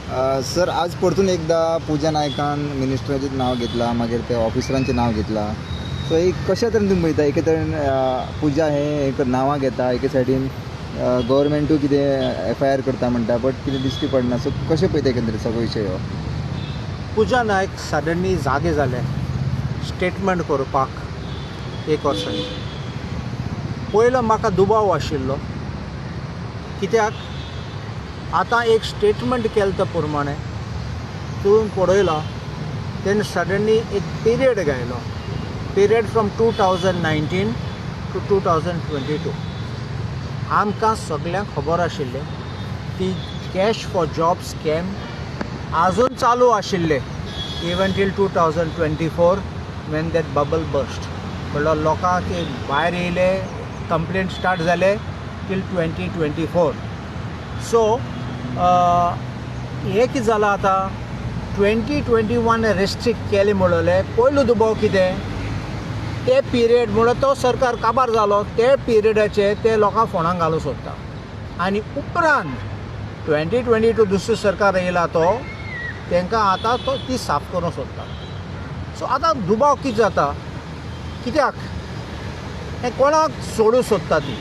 Sir आज परतून एकदा पूजा नायकान मिनिस्टराचें नांव घेतलां मागीर ते ऑफिसरांचें नांव घेतलां. सो एक कशा तरेन तुमी पळयता एके तरेन पुजा हे एक नांवां घेता एके सायडीन गव्हर्मेंटूय कितें FIR करता म्हणटा बट कितें दिश्टी पडना. सो कशें पळयता एकंदरीत सगळो विशय हो? पूजा नायक सडनली जागे जाले स्टेटमेंट करपाक एक वर्सांनी. पयलो म्हाका दुबाव आशिल्लो कित्याक आतां एक स्टेटमेंट केले ते प्रमाणे तुवें पळयलां तेणें सडनली एक पिरियड गायलो. Period from 2019 to 2022. आमकां सगळ्यांक खबर आशिल्लें की कॅश फॉर जॉब स्कॅम आजून चालू आशिल्ले even till 2024 when that bubble bust. म्हणल्यार लोकांक भायर येयले कंप्लेंट स्टार्ट जाले टील 2024. सो हें कितें जालां आतां 2021 रेस्ट्रिक्ट केलें म्हणलें. पयलो दुबाव कितें ते पिरियड म्हणल्यार तो सरकार काबार जालो ते पिरियडाचे ते लोकांक फोंडांत घालूंक सोदता आनी उपरांत 2022 दुसरो सरकार येयला तो तांकां आतां तो ती साफ करूंक सोदता. सो आतां दुबाव कितें जाता कित्याक हें कोणाक सोडूंक सोदता ती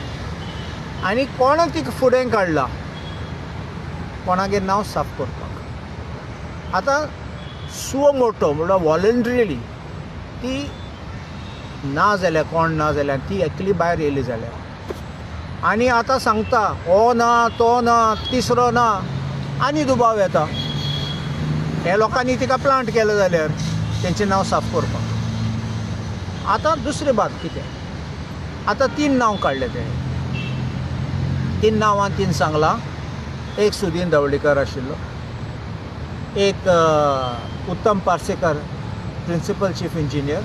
आनी कोणाक ती फुडें काडला कोणागेर नांव साफ करपाक. आतां सुओ मोटो म्हणल्यार वॉलंट्रिली ती ना जाल्यार कोण ना जाल्यार ती एकली भायर येयली जाल्यार आनी आतां सांगता हो ना तो ना तिसरो ना आनी दुबाव येता. हे लोकांनी तिका प्लांट केलें जाल्यार तेंचें नांव साफ करपाक. आतां दुसरी बात कितें आतां 3 नांव काडले ते 3 नांवां 3 सांगलां. एक सुदीन ढवळीकर आशिल्लो, एक उत्तम पार्सेकर प्रिंसिपल चीफ इंजिनियर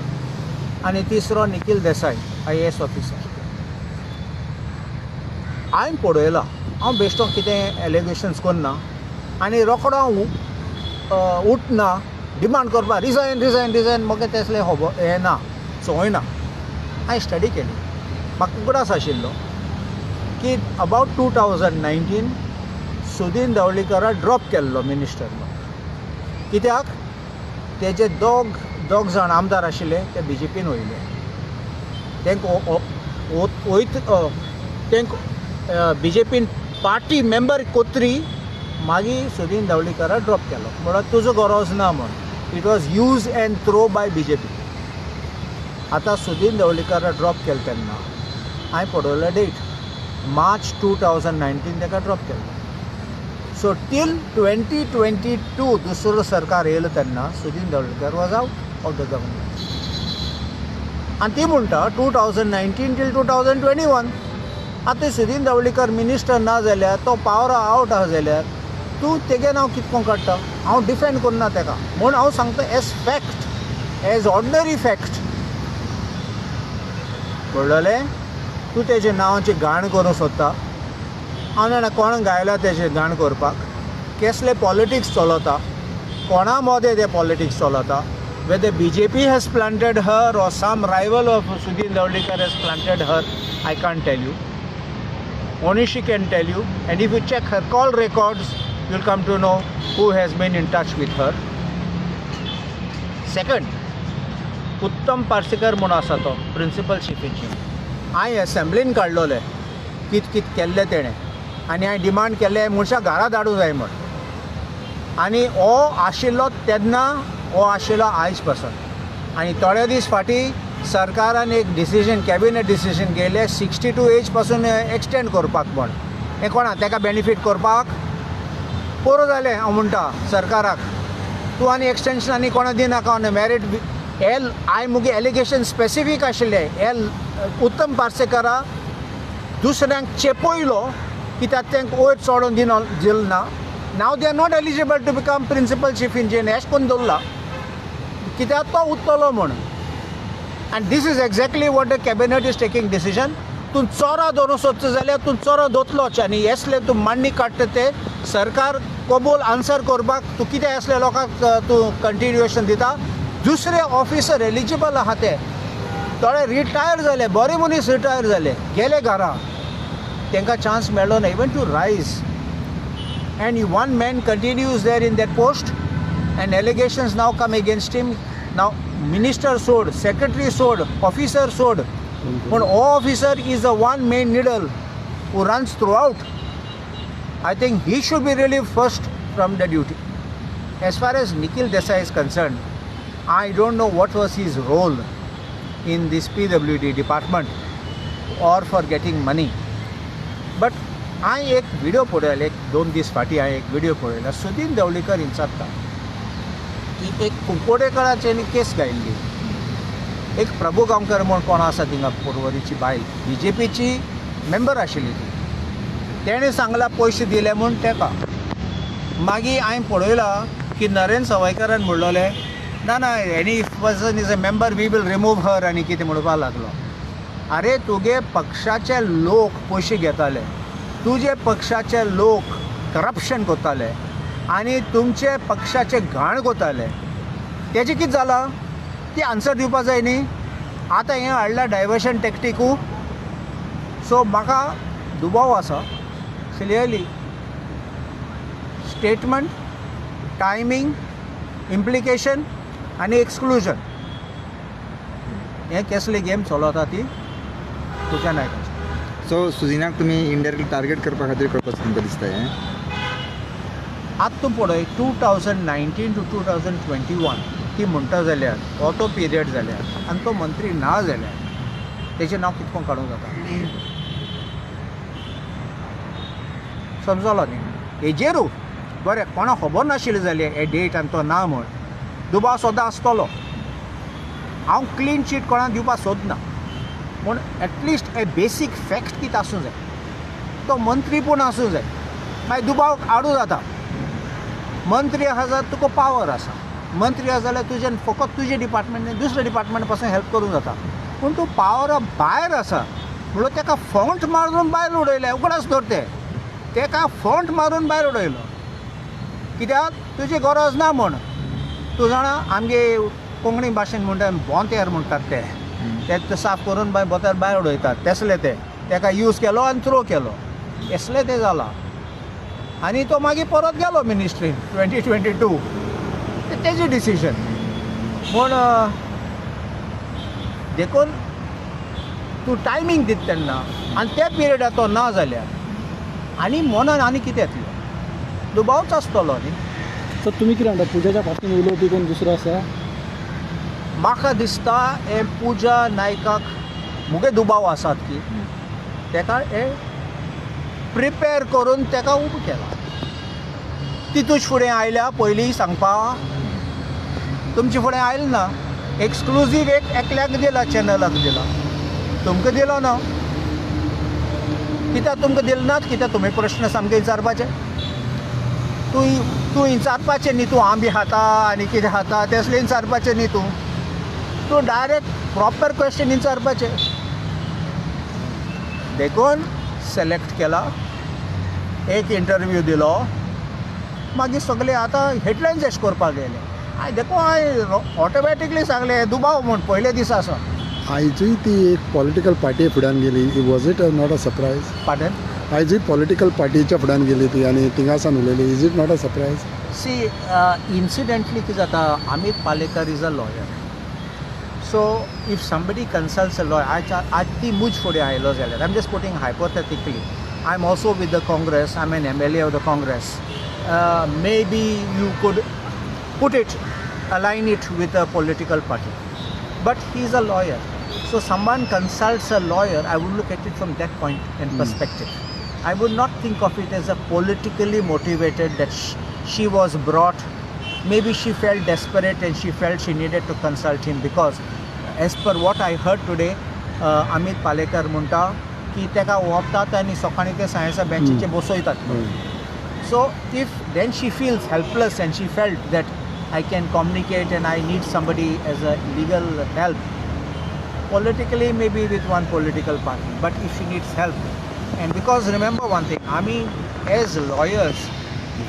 आनी तिसरो निखिल देसाय IAS ऑफिसर. हांवें पळयलां हांव बेश्टो कितें एलिगेशन्स करना आनी रोखडो हांव उठना डिमांड करपा रिजायन रिजायन रिजायन म्हाका तसलें हें ना संवय ना. हांवें स्टडी केली. म्हाका उगडास आशिल्लो की अबावट 2019 सुदीन ढवळीकरा ड्रॉप केल्लो मिनिस्टरलो. कित्याक तेजे दोग जाण आमदार आशिल्ले ते BJPन वयले. तांकां BJPन पार्टी मेंबर कोत्री मागीर सुदीन ढवळीकरा ड्रॉप केलो म्हणल्यार तुजो गरज ना म्हण. It was use and throw by BJP. आतां सुदीन ढवळीकरा ड्रॉप केलो तेन्ना हांवें पळयलो डेट मार्च 2019 ताका ड्रॉप केल्लो. सो टील 2022 दुसरो सरकार येयलो तेन्ना Sudin Dhavalikar was out of the government आनी ती म्हणटा 2019 टील 2021. आतां सुदीन ढवळीकर मिनिस्टर ना जाल्यार तो पावरा आवट आहा जाल्यार तूं तेगे नांव कितको काडटा. हांव डिफेंड करना ताका म्हूण हांव सांगता as fact as ordinary fact कळ्ळलें. तूं तेजे नांवाची घाण करूंक सोदता. हांव जाणा कोण गायला तेजे घाण करपाक. कसले पॉलिटिक्स चलता कोणा मोदे ते पॉलिटिक्स चलता. Whether BJP has planted her or some rival of Sudhin Dhavlikar has planted her, I can't tell you. Only she can tell you. And if you check her call records, you'll come to know who has been in touch with her. Second, उत्तम पार्सेकर म्हणून आसा तो principal chief engineer. हांवें असेंब्लीन काडलोले कित केल्लें तेणें आनी हांवें डिमांड केल्लें मनशां घरा धाडूं जाय म्हण. आनी हो आशिल्लो तेन्ना हो आशिल्लो आयज पासून. आनी थोडे दीस फाटीं सरकारान एक डिसिजन कॅबिनेट डिसिजन घेयलें 62 एज पासून एक्सटेंड करपाक म्हण. हें कोणा ताका बेनिफीट करपाक पुरो जालें. हांव म्हणटा सरकाराक तूं आनी एक्सटेंशन आनी कोणा दिनाका मेरीट हांवें मुगे एलिगेशन स्पेसिफीक आशिल्लें उत्तम पार्सेकरा दुसऱ्यांक चेपयलो कित्याक तांकां वयर चोडोन दिल ना. नाव they are not eligible to become principal chief engineer अशें करून दवरला कित्याक तो उत्तलो म्हण. आनी this is exactly what the cabinet is taking decision. तूं चोरा दवरूंक सोदता जाल्यार तूं चोरो दोतलोच आनी असले तूं मांडणी काडटा ते सरकार कबूल आन्सर करपाक तूं कितें असले लोकांक तूं कंटिन्युएशन दिता. दुसरे ऑफिसर एलिजिबल आहा ते थोडे रिटायर जाले बरे मनीस रिटायर जाले गेले घरा तांकां चान्स मेळ्ळो ना इवन टू रायज. and one man continues there in that post, and allegations now come against him. Now minister sod, secretary sod, officer sod, but officer is the one main needle who runs throughout. I think he should be relieved first from the duty. As far as Nikhil Desai is concerned, I don't know what was his role in this PWD department or for getting money. But हांवें एक video पळयलो, एक 2 दीस फाटीं हांवें एक video पळयलो. सुदीन ढवळीकर विचारता की एक कुंकोडेकरांची केस घायल्ली. एक प्रभू गांवकर म्हूण कोण आसा थिंगा पर्वरीची बायल, BJPची मेंबर आशिल्ली ती, तेणें सांगलां पयशे दिले म्हूण तेका. मागीर हांवें पळयलां की नरेन सवायकरान म्हणलोलें ना ना any person is a member we will remove her आनी कितें म्हणपाक लागलो. आरे तुगे पक्षाचे लोक पयशे घेताले, तुजे पक्षाचे लोक करप्शन करताले आनी तुमचे पक्षाचे घाण करताले. तेजें कितें जालां ती आन्सर दिवपाक जाय न्ही. आतां हें हाडला डायवर्शन टॅक्टिकू. सो म्हाका दुबाव आसा क्लियरली. स्टेटमेंट, टायमींग, इम्प्लिकेशन आनी एक्सक्लुजन हें कसली गेम चलता ती तुज्या नायकाची. सो सुजिनाक तुमी इनडायरेक्टली टार्गेट करपा खातीर करपाचें तुमकां दिसता हें? आतां तूं पळय 2019 to 2021 ती म्हणटा जाल्यार हो तो पिरियड जाल्यार आनी तो मंत्री ना जाल्यार तेजें नांव कितको काडूंक जाता? समजलो न्ही. हेजेरूय बरें कोणाक खबर नाशिल्लें जाल्यार हे डेट आनी तो ना म्हूण दुबाव सदां आसतलो. हांव क्लीन चीट कोणाक दिवपाक सोदना, पूण एटलिस्ट ए बेसीक फॅक्ट कितें आसूं जाय. तो मंत्री पूण आसूं जाय. मागीर दुबाव हाडूं जाता. मंत्री आसा जाल्यार तुका पावर आसा. मंत्री आसा जाल्यार तुजें फकत तुजें डिपार्टमेंट न्ही दुसऱ्या डिपार्टमेंट पासून हेल्प करूंक जाता. पूण तूं पावरा भायर आसा म्हणून तेका फॉंट मारून भायर उडयलें. उगडास धर तेका फॉंट मारून भायर उडयलो. कित्याक तुजी गरज ना म्हूण. तूं जाणा आमगे कोंकणी भाशेन म्हणटा बोंतेर म्हणटात ते साफ करून बोत्यार भायर उडयतात तेसले तेका यूज केलो आनी थ्रो केलो असलें तें जालां. आनी तो मागीर परत गेलो मिनिस्ट्रीन 2022. तेजें डिसिजन पूण देखून तूं टायमींग दिता तेन्ना आनी त्या पिरियडार तो ना जाल्यार आनी मनान आनी कितें येतलें? दुबावच आसतलो न्ही. तर तुम्ही कितें म्हणटा पुजाच्या फाटीन उलोवपी कोण दुसरो आसा? म्हाका दिसता हे पुजा नायकाक मुगे दुबाव आसात की तेका हे प्रिपेर करून तेका उबो केला. ती तुजे फुडें आयल्या पयलीं सांगपा तुमचे फुडें आयले ना. एक्सक्लुजीव एकल्याक दिला, चॅनलाक दिला, तुमकां दिलो ना. कित्याक तुमकां दिले नात? कित्याक तुमी प्रश्न सामके विचारपाचे. तूं विचारपाचें न्ही तूं आंबे खाता आनी कितें खाता तेसलें विचारपाचें न्ही. तूं डायरेक्ट प्रॉपर क्वेश्चन विचारपाचें. देखून सिलेक्ट केला, एक इंटरव्यू दिलो, मागीर सगळे आतां हेडलायन्स एश करपाक गेले. देखून हांवें ऑटोमॅटिकली सांगलें दुबाव म्हूण पयले दिसा आसा. आयजूय ती एक पॉलिटिकल पार्टी फुड्यान गेली. Was it not a surprise? पार्टन? आयजूय पॉलिटिकल पार्टीच्या फुड्यान गेली ती आनी थिंगासान उलयली. Is it not a surprise? See incidentally कितें जाता, Amit Palekar is a lawyer. So if somebody consults a lawyer, आज ती मुज फुडें आयलो जाल्यार I am just putting hypothetically, I am also with the Congress, I am an MLA of the Congress. Maybe you could put it, align it with a political party. But he is a lawyer. So someone consults a lawyer, I would look at it from that point and perspective. I would not think of it as a politically motivated that she was brought. Maybe she felt desperate and she felt she needed to consult him because as per what I heard today, Amit Palekar म्हणटा की तेका वोपतात आनी सकाळीं ते सायन्सा बेंचीचेर बसयतात. So if then she feels helpless and she felt that I can communicate and I need somebody as a legal help, politically maybe with one political party, but if she needs help, and because remember one thing, I mean as lawyers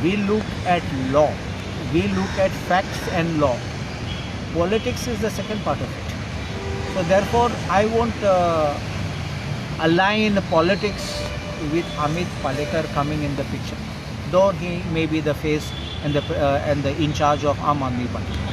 we look at law, we look at facts and law. Politics is the second part of it. So therefore I won't align politics with Amit Palekar coming in the picture. though he may be the face and the in charge of Aam Aadmi Party.